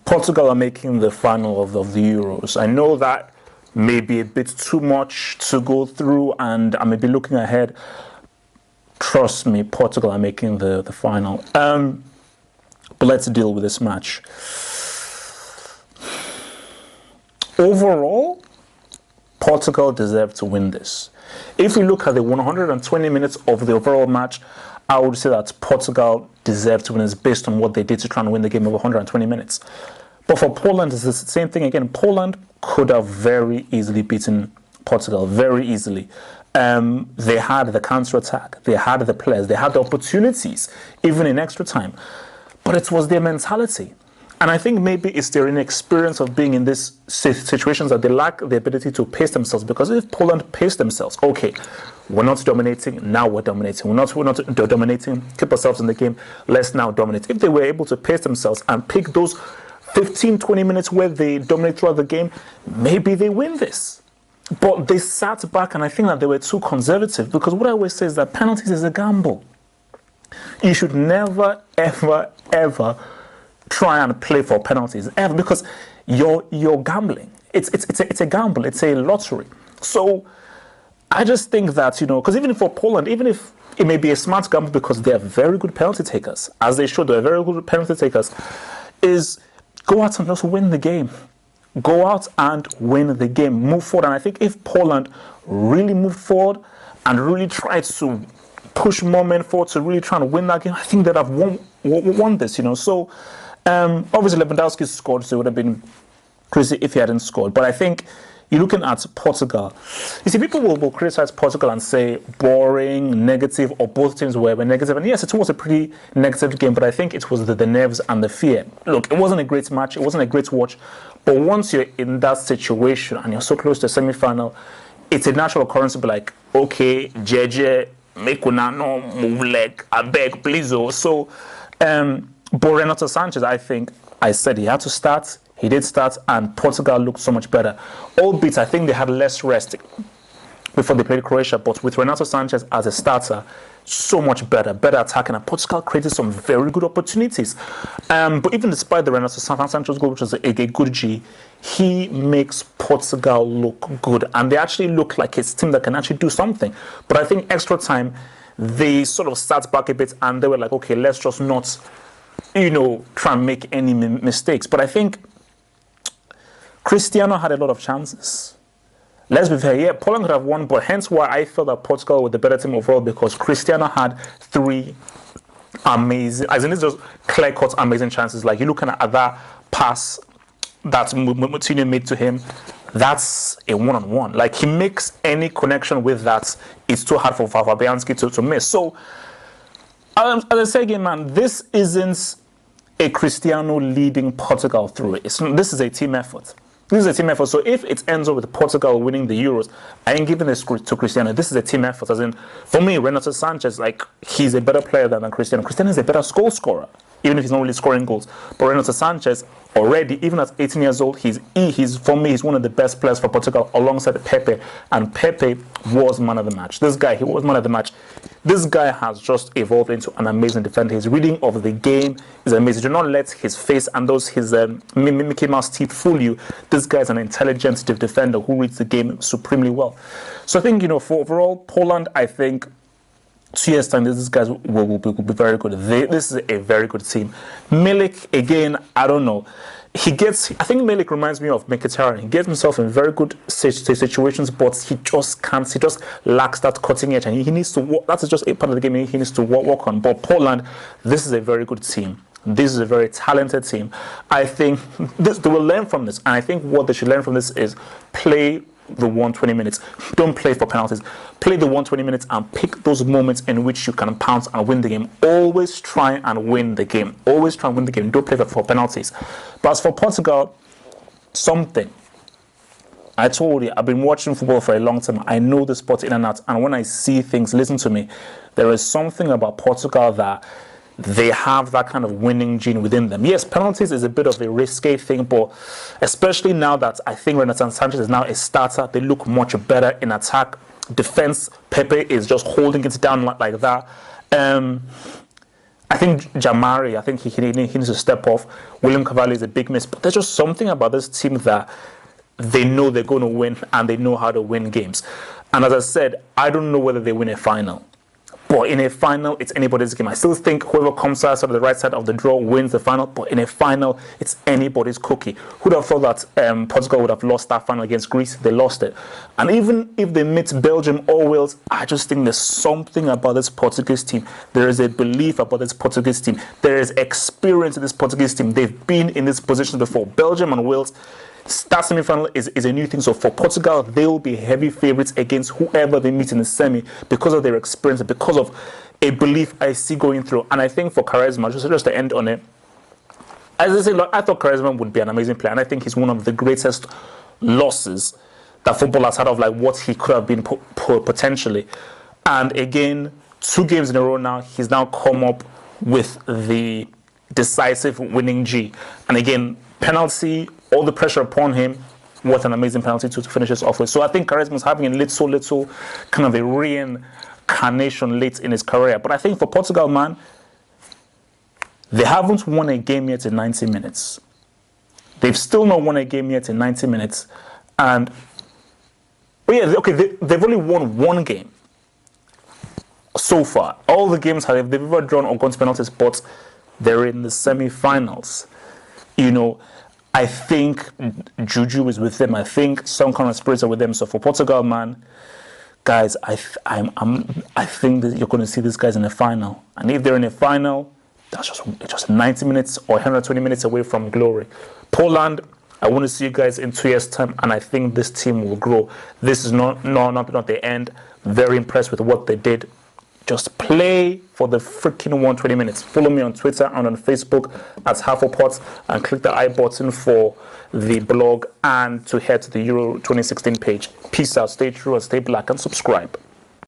Portugal are making the final of the Euros. I know that may be a bit too much to go through, and I may be looking ahead. Trust me, Portugal are making the final. But let's deal with this match. Overall, Portugal deserve to win this. If we look at the 120 minutes of the overall match, I would say that Portugal deserve to win this based on what they did to try and win the game over 120 minutes. But for Poland, it's the same thing again. Poland could have very easily beaten Portugal, very easily. They had the counter-attack, they had the players, they had the opportunities, even in extra time. But it was their mentality. And I think maybe it's their inexperience of being in these situations that they lack the ability to pace themselves. Because if Poland paced themselves, okay, we're not dominating, now we're dominating. We're not dominating, keep ourselves in the game, let's now dominate. If they were able to pace themselves and pick those 15, 20 minutes where they dominate throughout the game, maybe they win this. But they sat back, and I think that they were too conservative, because what I always say is that penalties is a gamble. You should never, ever, ever try and play for penalties, ever, because you're gambling. It's a gamble. It's a lottery. So I just think that, because even for Poland, even if it may be a smart gamble because they are very good penalty takers, as they should, they're very good penalty takers, is go out and just win the game. Go out and win the game. Move forward. And I think if Poland really moved forward and really tried to push more men forward to really try and win that game, I think they'd have won this, So obviously Lewandowski scored, so it would have been crazy if he hadn't scored. But I think you're looking at Portugal. You see, people will criticize Portugal and say boring, negative, or both teams were negative. And yes, it was a pretty negative game, but I think it was the nerves and the fear. Look, it wasn't a great match. It wasn't a great watch. But once you're in that situation and you're so close to the semi-final, it's a natural occurrence to be like, okay, JJ, make una no move leg, I beg, please. So, but Renato Sanchez, I think, I said he had to start. He did start, and Portugal looked so much better. Albeit, I think they had less rest before they played Croatia, but with Renato Sanchez as a starter, so much better attacking, and Portugal created some very good opportunities. But even despite the Renato Sanchez goal, which was a good G, he makes Portugal look good, and they actually look like a team that can actually do something. But I think extra time, they sort of sat back a bit, and they were like, okay, let's just not, try and make any mistakes. But I think Cristiano had a lot of chances. Let's be fair, yeah, Poland could have won, but hence why I felt that Portugal were the better team overall, because Cristiano had 3 amazing, as in it's just clear-cut amazing chances. Like, you're looking at that pass that Moutinho made to him, that's a one-on-one. Like, he makes any connection with that, it's too hard for Fabianski to miss. So, as I say again, man, this isn't a Cristiano leading Portugal through it. This is a team effort. This is a team effort. So if it ends up with Portugal winning the Euros, I ain't giving this to Cristiano. This is a team effort. As in, for me, Renato Sanchez, he's a better player than Cristiano. Cristiano is a better goal scorer, even if he's not really scoring goals. But Renato Sanchez, already, even at 18 years old, he's for me, he's one of the best players for Portugal alongside Pepe. And Pepe was man of the match. He was man of the match. This guy has just evolved into an amazing defender. His reading of the game is amazing. Do not let his face and his Mickey Mouse teeth fool you. This guy is an intelligent defender who reads the game supremely well. So I think, for overall, Poland, I think 2 years' time, these guys will be very good. This is a very good team. Milik, again, I don't know. I think Milik reminds me of Mkhitaryan. He gets himself in very good situations, but he just can't. He just lacks that cutting edge, and he needs to work. That's just a part of the game he needs to work on. But Poland, this is a very good team. This is a very talented team. I think they will learn from this, and I think what they should learn from this is play the 120 minutes. Don't play for penalties. Play the 120 minutes and pick those moments in which you can pounce and win the game. Always try and win the game. Always try and win the game. Don't play for penalties. But as for Portugal, I told you, I've been watching football for a long time. I know the sport in and out. And when I see things, listen to me, there is something about Portugal that they have that kind of winning gene within them. Yes, penalties is a bit of a risky thing, but especially now that I think Renato Sanchez is now a starter, they look much better in attack. Defense, Pepe is just holding it down like that. I think Jamari, I think he needs to step off. William Cavalli is a big miss. But there's just something about this team that they know they're going to win and they know how to win games. And as I said, I don't know whether they win a final. But in a final, it's anybody's game. I still think whoever comes out on the right side of the draw wins the final. But in a final, it's anybody's cookie. Who'd have thought that Portugal would have lost that final against Greece? They lost it. And even if they meet Belgium or Wales, I just think there's something about this Portuguese team. There is a belief about this Portuguese team. There is experience in this Portuguese team. They've been in this position before. Belgium and Wales, that semi-final is a new thing. So for Portugal, they will be heavy favourites against whoever they meet in the semi because of their experience, because of a belief I see going through. And I think for Quaresma, just to end on it, as I say, I thought Quaresma would be an amazing player, and I think he's one of the greatest losses that football has had of like what he could have been potentially. And again, 2 games in a row now, he's now come up with the decisive winning G. And again, penalty, all the pressure upon him. What an amazing penalty to finish this off with. So I think Quaresma's having a little kind of a reincarnation late in his career. But I think for Portugal, man, they haven't won a game yet in 90 minutes. They've still not won a game yet in 90 minutes. And, they've only won 1 game so far. All the games they've ever drawn or gone to penalty spots, they're in the semi-finals. You know, I think Juju is with them. I think some kind of spirits are with them. So for Portugal, man, guys, I think that you're going to see these guys in the final. And if they're in a final, that's just 90 minutes or 120 minutes away from glory. Poland, I want to see you guys in 2 years' time, and I think this team will grow. This is not the end. Very impressed with what they did. Just play for the freaking 120 minutes. Follow me on Twitter and on Facebook at Half-a-Pot, and click the I button for the blog and to head to the Euro 2016 page. Peace out, stay true and stay black, and subscribe.